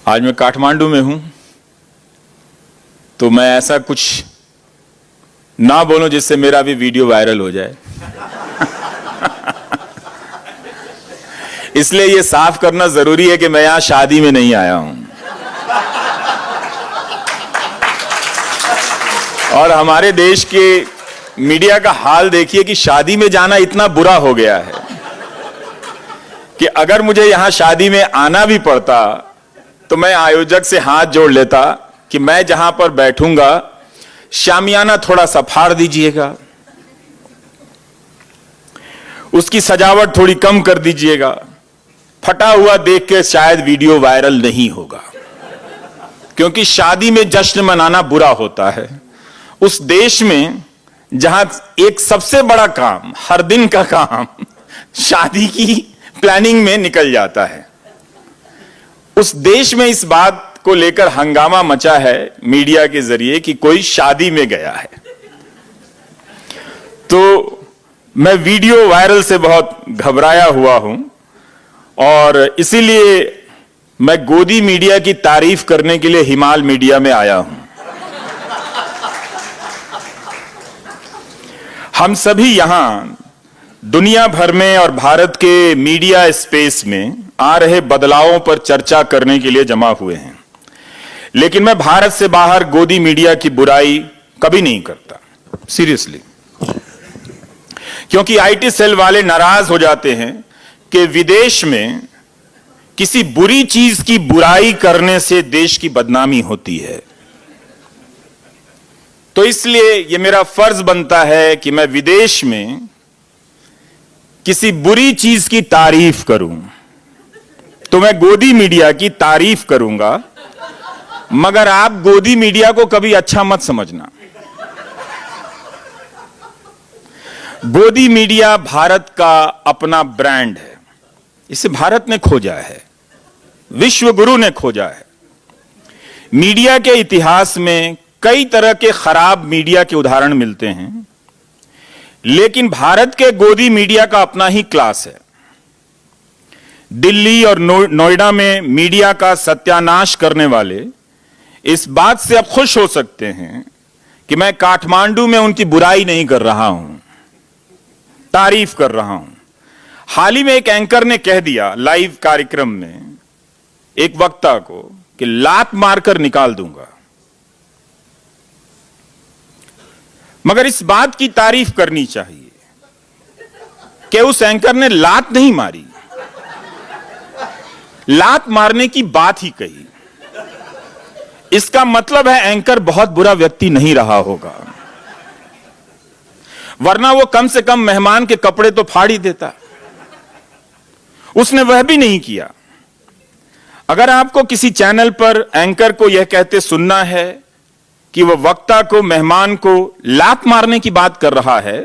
आज मैं काठमांडू में हूं, तो मैं ऐसा कुछ ना बोलूं जिससे मेरा भी वीडियो वायरल हो जाए। इसलिए यह साफ करना जरूरी है कि मैं यहां शादी में नहीं आया हूं। और हमारे देश के मीडिया का हाल देखिए कि शादी में जाना इतना बुरा हो गया है कि अगर मुझे यहां शादी में आना भी पड़ता तो मैं आयोजक से हाथ जोड़ लेता कि मैं जहां पर बैठूंगा शामियाना थोड़ा सा फाड़ दीजिएगा, उसकी सजावट थोड़ी कम कर दीजिएगा। फटा हुआ देख के शायद वीडियो वायरल नहीं होगा, क्योंकि शादी में जश्न मनाना बुरा होता है। उस देश में जहां एक सबसे बड़ा काम, हर दिन का काम, शादी की प्लानिंग में निकल जाता है, उस देश में इस बात को लेकर हंगामा मचा है मीडिया के जरिए कि कोई शादी में गया है। तो मैं वीडियो वायरल से बहुत घबराया हुआ हूं और इसीलिए मैं गोदी मीडिया की तारीफ करने के लिए हिमाल मीडिया में आया हूं। हम सभी यहां दुनिया भर में और भारत के मीडिया स्पेस में आ रहे बदलावों पर चर्चा करने के लिए जमा हुए हैं, लेकिन मैं भारत से बाहर गोदी मीडिया की बुराई कभी नहीं करता, सीरियसली। क्योंकि आईटी सेल वाले नाराज हो जाते हैं कि विदेश में किसी बुरी चीज की बुराई करने से देश की बदनामी होती है। तो इसलिए यह मेरा फर्ज बनता है कि मैं विदेश में किसी बुरी चीज की तारीफ करूं, तो मैं गोदी मीडिया की तारीफ करूंगा, मगर आप गोदी मीडिया को कभी अच्छा मत समझना। गोदी मीडिया भारत का अपना ब्रांड है, इसे भारत ने खोजा है, विश्व गुरु ने खोजा है। मीडिया के इतिहास में कई तरह के खराब मीडिया के उदाहरण मिलते हैं, लेकिन भारत के गोदी मीडिया का अपना ही क्लास है। दिल्ली और नोएडा में मीडिया का सत्यानाश करने वाले इस बात से अब खुश हो सकते हैं कि मैं काठमांडू में उनकी बुराई नहीं कर रहा हूं, तारीफ कर रहा हूं। हाल ही में एक एंकर ने कह दिया लाइव कार्यक्रम में एक वक्ता को कि लात मारकर निकाल दूंगा, मगर इस बात की तारीफ करनी चाहिए कि उस एंकर ने लात नहीं मारी, लात मारने की बात ही कही। इसका मतलब है एंकर बहुत बुरा व्यक्ति नहीं रहा होगा, वरना वो कम से कम मेहमान के कपड़े तो फाड़ ही देता। उसने वह भी नहीं किया। अगर आपको किसी चैनल पर एंकर को यह कहते सुनना है कि वह वक्ता को, मेहमान को लात मारने की बात कर रहा है,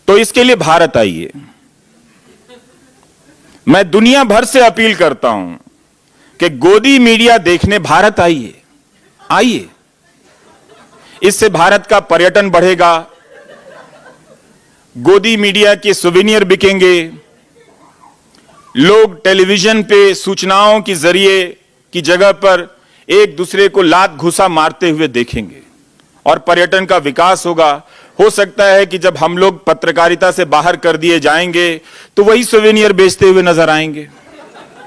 तो इसके लिए भारत आइए। मैं दुनिया भर से अपील करता हूं कि गोदी मीडिया देखने भारत आइए, आइए। इससे भारत का पर्यटन बढ़ेगा, गोदी मीडिया के सुवेनियर बिकेंगे, लोग टेलीविजन पे सूचनाओं की जरिए की जगह पर एक दूसरे को लात घुसा मारते हुए देखेंगे और पर्यटन का विकास होगा। हो सकता है कि जब हम लोग पत्रकारिता से बाहर कर दिए जाएंगे तो वही सुवेनियर बेचते हुए नजर आएंगे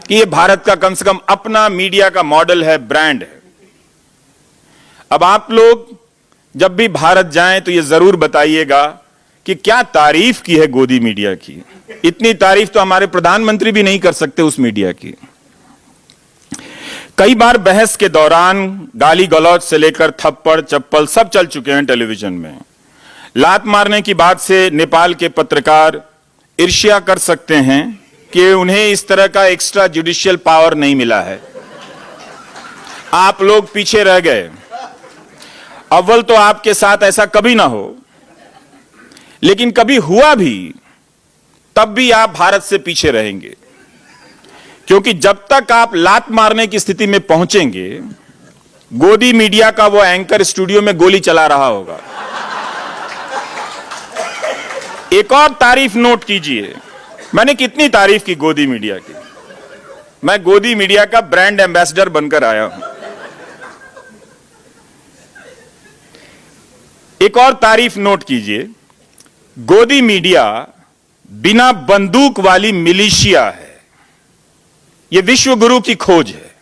कि ये भारत का कम से कम अपना मीडिया का मॉडल है, ब्रांड है। अब आप लोग जब भी भारत जाएं तो ये जरूर बताइएगा कि क्या तारीफ की है गोदी मीडिया की। इतनी तारीफ तो हमारे प्रधानमंत्री भी नहीं कर सकते उस मीडिया की। कई बार बहस के दौरान गाली गलौज से लेकर थप्पड़ चप्पल सब चल चुके हैं टेलीविजन में। लात मारने की बात से नेपाल के पत्रकार ईर्ष्या कर सकते हैं कि उन्हें इस तरह का एक्स्ट्रा जुडिशियल पावर नहीं मिला है। आप लोग पीछे रह गए। अव्वल तो आपके साथ ऐसा कभी ना हो, लेकिन कभी हुआ भी तब भी आप भारत से पीछे रहेंगे, क्योंकि जब तक आप लात मारने की स्थिति में पहुंचेंगे, गोदी मीडिया का वो एंकर स्टूडियो में गोली चला रहा होगा। एक और तारीफ नोट कीजिए, मैंने कितनी तारीफ की गोदी मीडिया की। मैं गोदी मीडिया का ब्रांड एम्बेसडर बनकर आया हूं। एक और तारीफ नोट कीजिए, गोदी मीडिया बिना बंदूक वाली मिलिशिया है। यह विश्व गुरु की खोज है।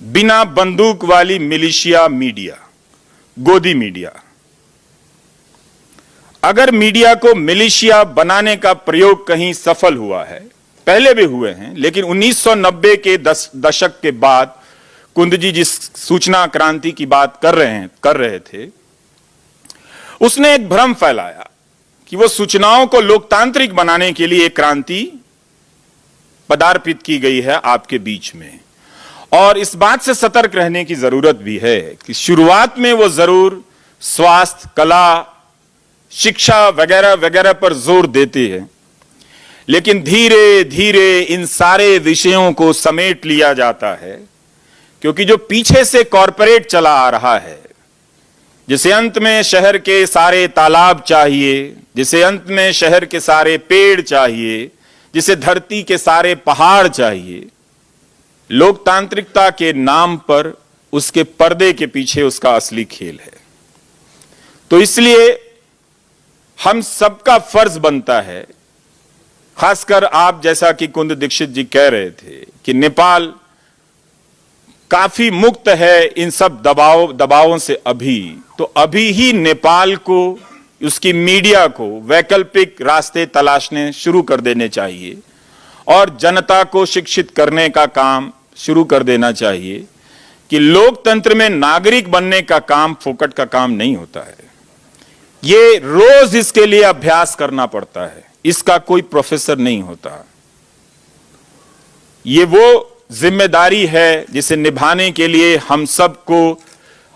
बिना बंदूक वाली मिलिशिया मीडिया, गोदी मीडिया। अगर मीडिया को मिलिशिया बनाने का प्रयोग कहीं सफल हुआ है, पहले भी हुए हैं, लेकिन 1990 के दशक के बाद कुंद जी जिस सूचना क्रांति की बात कर रहे थे, उसने एक भ्रम फैलाया कि वो सूचनाओं को लोकतांत्रिक बनाने के लिए एक क्रांति पदार्पित की गई है आपके बीच में। और इस बात से सतर्क रहने की जरूरत भी है कि शुरुआत में वो जरूर स्वास्थ्य, कला, शिक्षा वगैरह वगैरह पर जोर देते हैं, लेकिन धीरे धीरे इन सारे विषयों को समेट लिया जाता है, क्योंकि जो पीछे से कॉरपोरेट चला आ रहा है, जिसे अंत में शहर के सारे तालाब चाहिए, जिसे अंत में शहर के सारे पेड़ चाहिए, जिसे धरती के सारे पहाड़ चाहिए, लोकतांत्रिकता के नाम पर उसके पर्दे के पीछे उसका असली खेल है। तो इसलिए हम सबका फर्ज बनता है, खासकर आप जैसा कि कुंद दीक्षित जी कह रहे थे कि नेपाल काफी मुक्त है इन सब दबावों से अभी, तो अभी ही नेपाल को, उसकी मीडिया को वैकल्पिक रास्ते तलाशने शुरू कर देने चाहिए और जनता को शिक्षित करने का काम शुरू कर देना चाहिए कि लोकतंत्र में नागरिक बनने का काम फोकट का काम नहीं होता है। ये रोज इसके लिए अभ्यास करना पड़ता है, इसका कोई प्रोफेसर नहीं होता। ये वो जिम्मेदारी है जिसे निभाने के लिए हम सबको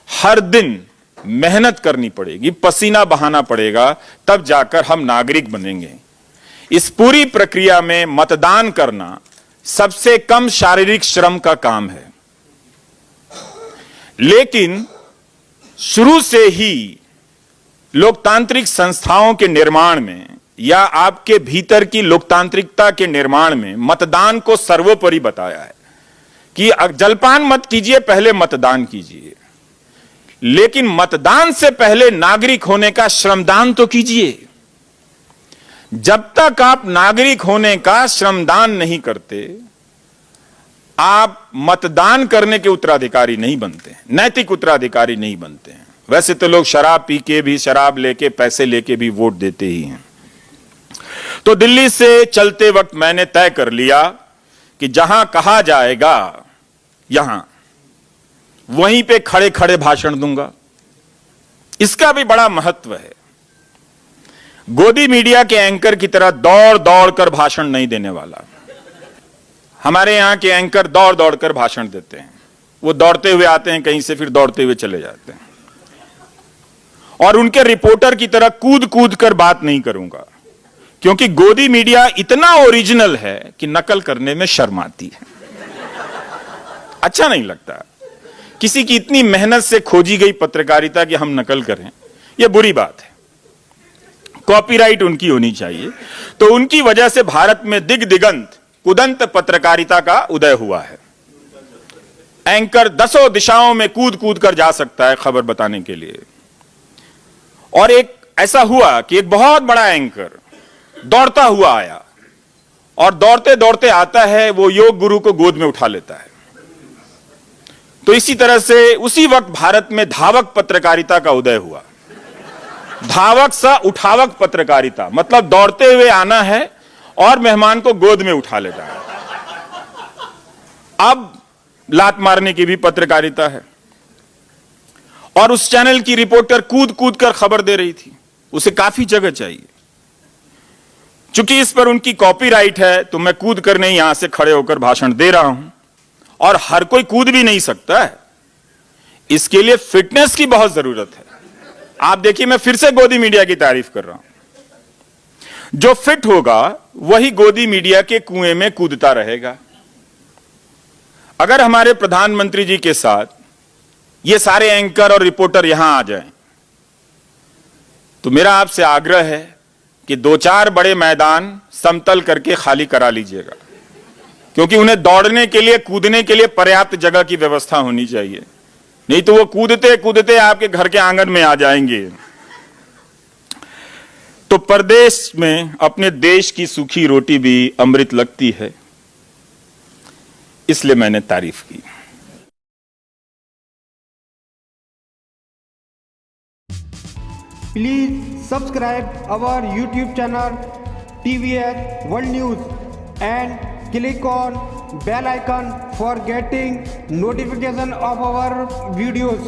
हर दिन मेहनत करनी पड़ेगी, पसीना बहाना पड़ेगा, तब जाकर हम नागरिक बनेंगे। इस पूरी प्रक्रिया में मतदान करना सबसे कम शारीरिक श्रम का काम है, लेकिन शुरू से ही लोकतांत्रिक संस्थाओं के निर्माण में या आपके भीतर की लोकतांत्रिकता के निर्माण में मतदान को सर्वोपरि बताया है कि जलपान मत कीजिए, पहले मतदान कीजिए। लेकिन मतदान से पहले नागरिक होने का श्रमदान तो कीजिए। जब तक आप नागरिक होने का श्रमदान नहीं करते, आप मतदान करने के उत्तराधिकारी नहीं बनते, नैतिक उत्तराधिकारी नहीं बनते हैं। वैसे तो लोग शराब पी के भी, शराब लेके, पैसे लेके भी वोट देते ही हैं। तो दिल्ली से चलते वक्त मैंने तय कर लिया कि जहां कहा जाएगा यहां वहीं पे खड़े खड़े भाषण दूंगा। इसका भी बड़ा महत्व है। गोदी मीडिया के एंकर की तरह दौड़ दौड़ कर भाषण नहीं देने वाला। हमारे यहां के एंकर दौड़ दौड़ कर भाषण देते हैं। वो दौड़ते हुए आते हैं कहीं से, फिर दौड़ते हुए चले जाते हैं। और उनके रिपोर्टर की तरह कूद कूद कर बात नहीं करूंगा, क्योंकि गोदी मीडिया इतना ओरिजिनल है कि नकल करने में शर्म आती है, अच्छा नहीं लगता। किसी की इतनी मेहनत से खोजी गई पत्रकारिता की हम नकल करें, यह बुरी बात है। कॉपीराइट उनकी होनी चाहिए। तो उनकी वजह से भारत में दिग्दिगंत कुदंत पत्रकारिता का उदय हुआ है। एंकर दसों दिशाओं में कूद कूद कर जा सकता है खबर बताने के लिए। और एक ऐसा हुआ कि एक बहुत बड़ा एंकर दौड़ता हुआ आया, और दौड़ते दौड़ते आता है, वो योग गुरु को गोद में उठा लेता है। तो इसी तरह से उसी वक्त भारत में धावक पत्रकारिता का उदय हुआ। धावक सा उठावक पत्रकारिता, मतलब दौड़ते हुए आना है और मेहमान को गोद में उठा लेता है। अब लात मारने की भी पत्रकारिता है। और उस चैनल की रिपोर्टर कूद कूद कर खबर दे रही थी, उसे काफी जगह चाहिए। चूंकि इस पर उनकी कॉपीराइट है, तो मैं कूद कर नहीं, यहां से खड़े होकर भाषण दे रहा हूं। और हर कोई कूद भी नहीं सकता है, इसके लिए फिटनेस की बहुत जरूरत है। आप देखिए, मैं फिर से गोदी मीडिया की तारीफ कर रहा हूं। जो फिट होगा वही गोदी मीडिया के कुएं में कूदता रहेगा। अगर हमारे प्रधानमंत्री जी के साथ ये सारे एंकर और रिपोर्टर यहां आ जाएं, तो मेरा आपसे आग्रह है कि 2-4 बड़े मैदान समतल करके खाली करा लीजिएगा। क्योंकि उन्हें दौड़ने के लिए, कूदने के लिए पर्याप्त जगह की व्यवस्था होनी चाहिए, नहीं तो वो कूदते कूदते आपके घर के आंगन में आ जाएंगे। तो परदेश में अपने देश की सूखी रोटी भी अमृत लगती है, इसलिए मैंने तारीफ की। Please subscribe our YouTube channel TVS World News and click on bell icon for getting notification of our videos.